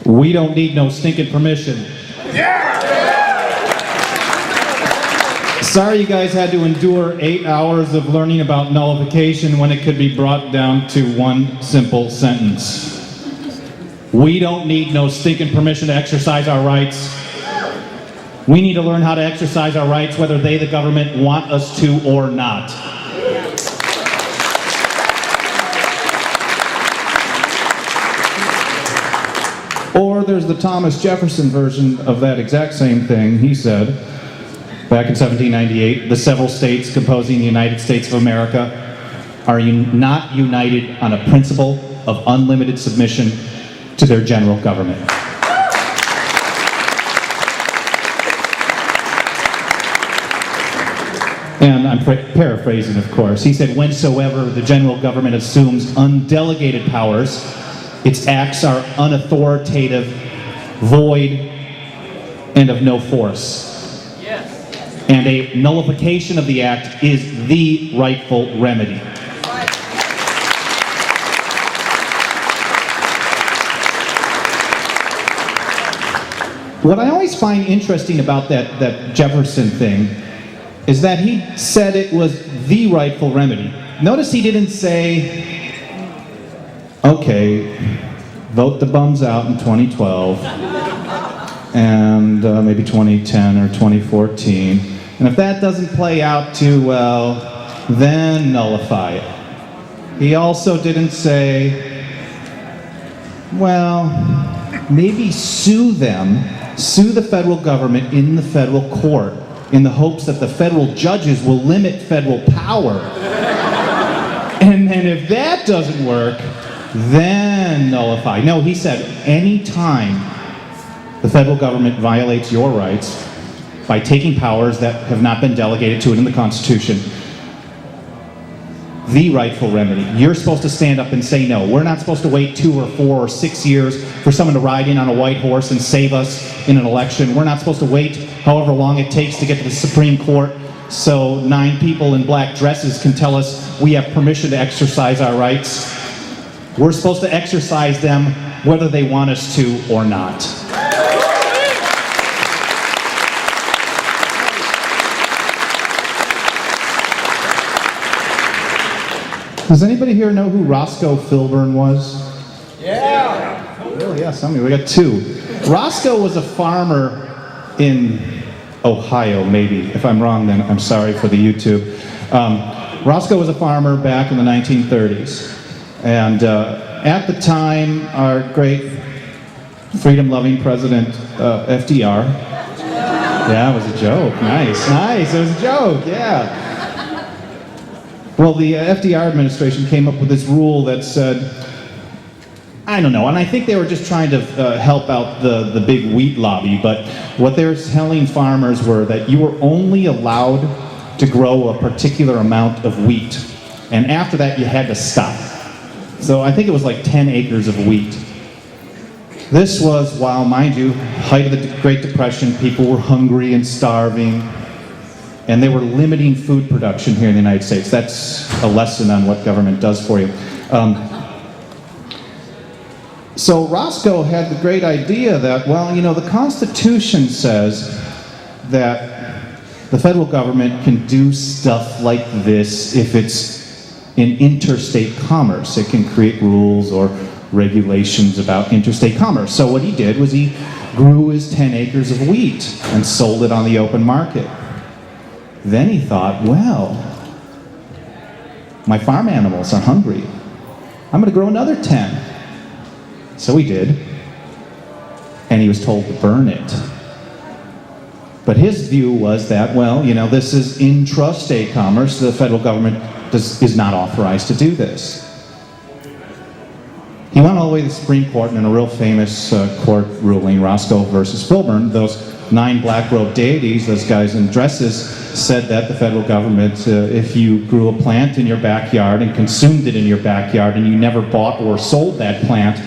We don't need no stinking permission. Sorry you guys had to endure 8 hours of learning about nullification when it could be brought down to one simple sentence. We don't need no stinking permission to exercise our rights. We need to learn how to exercise our rights whether they, the government, want us to or not. Or there's the Thomas Jefferson version of that exact same thing. He said, back in 1798, the several states composing the United States of America are not united on a principle of unlimited submission to their general government. And I'm paraphrasing, of course. He said, whensoever the general government assumes undelegated powers, its acts are unauthoritative, void, and of no force. Yes. And a nullification of the act is the rightful remedy. What I always find interesting about that Jefferson thing is that he said it was the rightful remedy. Notice he didn't say, okay, vote the bums out in 2012 and maybe 2010 or 2014, and if that doesn't play out too well, then nullify it. He also didn't say, well, maybe sue the federal government in the federal court in the hopes that the federal judges will limit federal power. And then if that doesn't work, then nullify. No, he said, any time the federal government violates your rights by taking powers that have not been delegated to it in the Constitution, the rightful remedy. You're supposed to stand up and say no. We're not supposed to wait 2 or 4 or 6 years for someone to ride in on a white horse and save us in an election. We're not supposed to wait however long it takes to get to the Supreme Court so 9 people in black dresses can tell us we have permission to exercise our rights. We're supposed to exercise them whether they want us to or not. Does anybody here know who Roscoe Filburn was? Yeah! Oh yeah, somebody. We got 2. Roscoe was a farmer in Ohio, maybe. If I'm wrong, then I'm sorry for the YouTube. Roscoe was a farmer back in the 1930s. And at the time, our great freedom-loving president, FDR. Yeah, it was a joke. Nice. It was a joke, yeah. Well, the FDR administration came up with this rule that said, I don't know, and I think they were just trying to help out the big wheat lobby, but what they were telling farmers were that you were only allowed to grow a particular amount of wheat, and after that you had to stop. So I think it was like 10 acres of wheat. This was while, mind you, height of the Great Depression, people were hungry and starving, and they were limiting food production here in the United States. That's a lesson on what government does for you. So Roscoe had the great idea that, well, you know, the Constitution says that the federal government can do stuff like this if it's in interstate commerce. It can create rules or regulations about interstate commerce. So what he did was he grew his 10 acres of wheat and sold it on the open market. Then he thought, well, my farm animals are hungry. I'm going to grow another 10. So he did. And he was told to burn it. But his view was that, well, you know, this is intrastate commerce. The federal government is not authorized to do this. He went all the way to the Supreme Court, and in a real famous court ruling, Roscoe versus Filburn, those 9 black-robed deities, those guys in dresses, said that the federal government, if you grew a plant in your backyard and consumed it in your backyard and you never bought or sold that plant,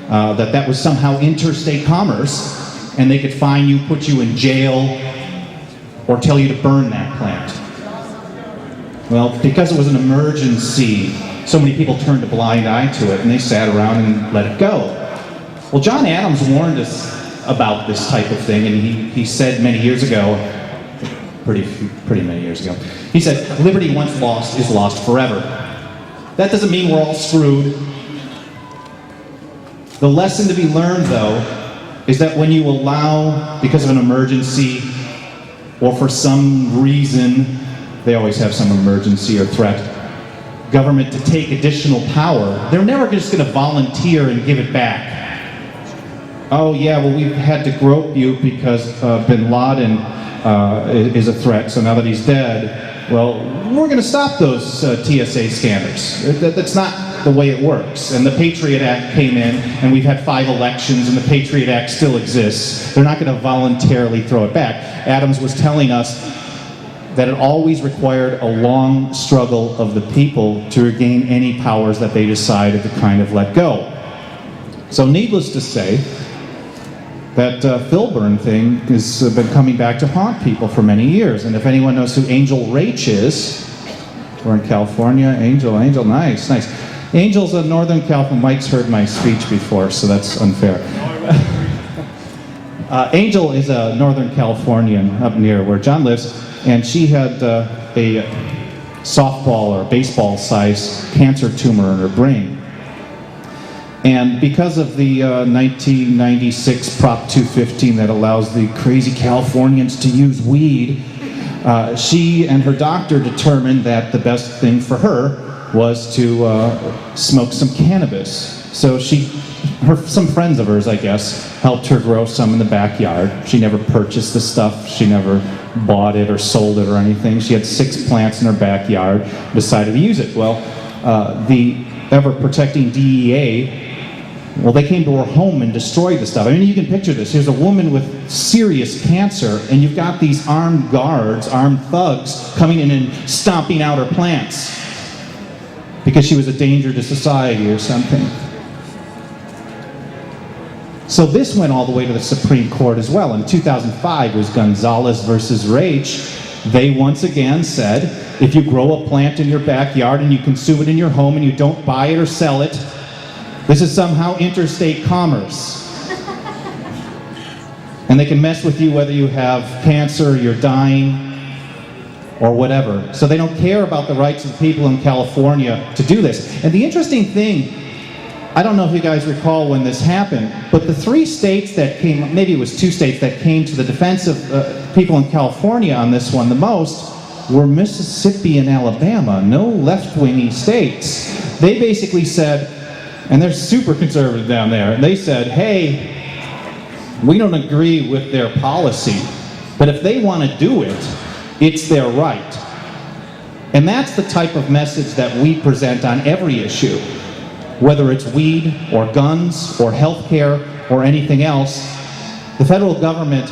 that was somehow interstate commerce, and they could fine you, put you in jail, or tell you to burn that plant. Well, because it was an emergency, so many people turned a blind eye to it, and they sat around and let it go. Well, John Adams warned us about this type of thing, and he said many years ago, pretty many years ago, he said, liberty once lost is lost forever. That doesn't mean we're all screwed. The lesson to be learned, though, is that when you allow, because of an emergency, or for some reason, they always have some emergency or threat, government to take additional power, they're never just going to volunteer and give it back. Oh yeah, well we've had to grope you because bin Laden is a threat, so now that he's dead, well, we're going to stop those TSA scanners. That's not the way it works. And the Patriot Act came in, and we've had 5 elections, and the Patriot Act still exists. They're not going to voluntarily throw it back. Adams was telling us that it always required a long struggle of the people to regain any powers that they decided to kind of let go. So needless to say, that Filburn thing has been coming back to haunt people for many years. And if anyone knows who Angel Rach is, we're in California. Angel, nice. Angel's a Northern California. Mike's heard my speech before, so that's unfair. Angel is a Northern Californian up near where John lives, and she had a softball or baseball-sized cancer tumor in her brain. And because of the 1996 Prop 215 that allows the crazy Californians to use weed, she and her doctor determined that the best thing for her was to smoke some cannabis. So some friends of hers, I guess, helped her grow some in the backyard. She never purchased the stuff. She never bought it or sold it or anything. She had 6 plants in her backyard, decided to use it. Well, the ever-protecting DEA, well, they came to her home and destroyed the stuff. I mean, you can picture this. Here's a woman with serious cancer, and you've got these armed guards, armed thugs, coming in and stomping out her plants because she was a danger to society or something. So this went all the way to the Supreme Court as well. In 2005, it was Gonzalez versus Raich. They once again said, if you grow a plant in your backyard and you consume it in your home and you don't buy it or sell it, this is somehow interstate commerce. And they can mess with you whether you have cancer, you're dying, or whatever. So they don't care about the rights of the people in California to do this. And the interesting thing, I don't know if you guys recall when this happened, but the 3 states that came, maybe it was 2 states that came to the defense of people in California on this one the most were Mississippi and Alabama, no left-wingy states. They basically said, and they're super conservative down there, and they said, hey, we don't agree with their policy, but if they want to do it, it's their right. And that's the type of message that we present on every issue, whether it's weed or guns or healthcare or anything else. The federal government,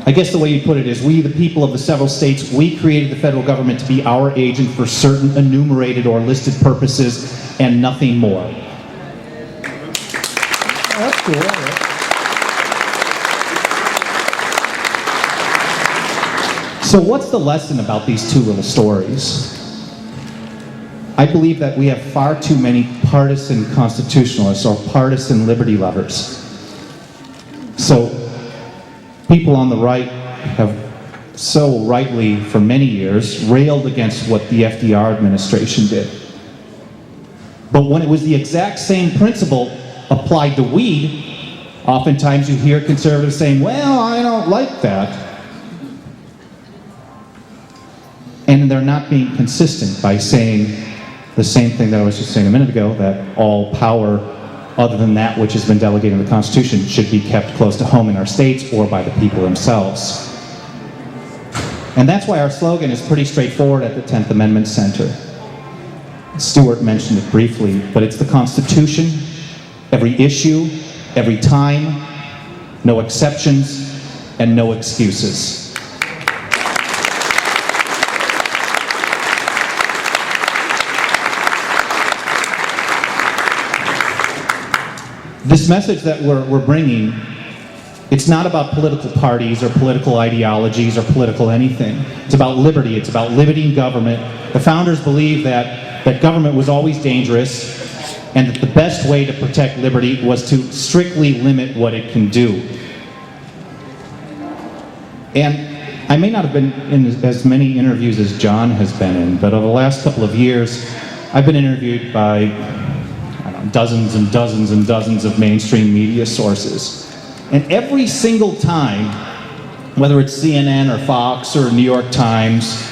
I guess the way you put it is, we, the people of the several states, we created the federal government to be our agent for certain enumerated or listed purposes and nothing more. That's cool. So what's the lesson about these 2 little stories? I believe that we have far too many partisan constitutionalists or partisan liberty lovers. So people on the right have so rightly, for many years, railed against what the FDR administration did. But when it was the exact same principle applied to weed, oftentimes you hear conservatives saying, well, I don't like that. And they're not being consistent by saying the same thing that I was just saying a minute ago, that all power other than that which has been delegated in the Constitution should be kept close to home in our states or by the people themselves. And that's why our slogan is pretty straightforward at the 10th Amendment Center. Stuart mentioned it briefly, but it's the Constitution, every issue, every time, no exceptions, and no excuses. This message that we're bringing, it's not about political parties or political ideologies or political anything. It's about liberty. It's about limiting government. The founders believed that government was always dangerous, and that the best way to protect liberty was to strictly limit what it can do. And I may not have been in as many interviews as John has been in, but over the last couple of years, I've been interviewed by dozens and dozens and dozens of mainstream media sources. And every single time, whether it's CNN or Fox or New York Times,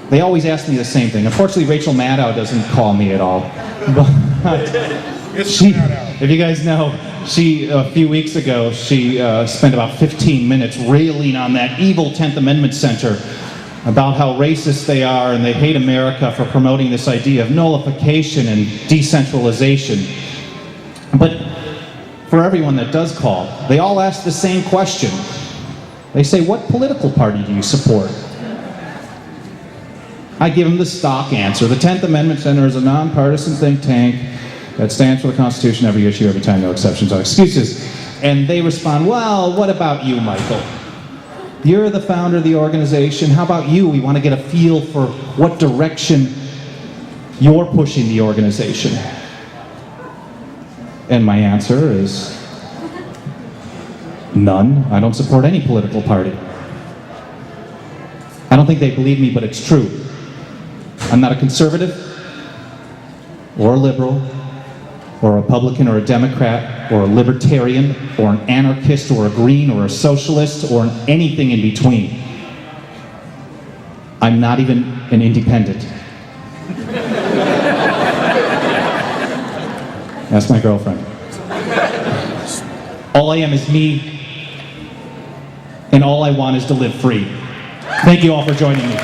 they always ask me the same thing. Unfortunately, Rachel Maddow doesn't call me at all. But if you guys know, a few weeks ago, she spent about 15 minutes railing on that evil 10th Amendment Center about how racist they are and they hate America for promoting this idea of nullification and decentralization. But for everyone that does call, they all ask the same question. They say, what political party do you support? I give them the stock answer. The 10th Amendment Center is a non-partisan think tank that stands for the Constitution, every issue, every time, no exceptions or excuses. And they respond, well, what about you, Michael? You're the founder of the organization. How about you? We want to get a feel for what direction you're pushing the organization. And my answer is none. I don't support any political party. I don't think they believe me, but it's true. I'm not a conservative or a liberal or a Republican or a Democrat or a libertarian or an anarchist or a green or a socialist or anything in between. I'm not even an independent. That's my girlfriend. All I am is me, and all I want is to live free. Thank you all for joining me.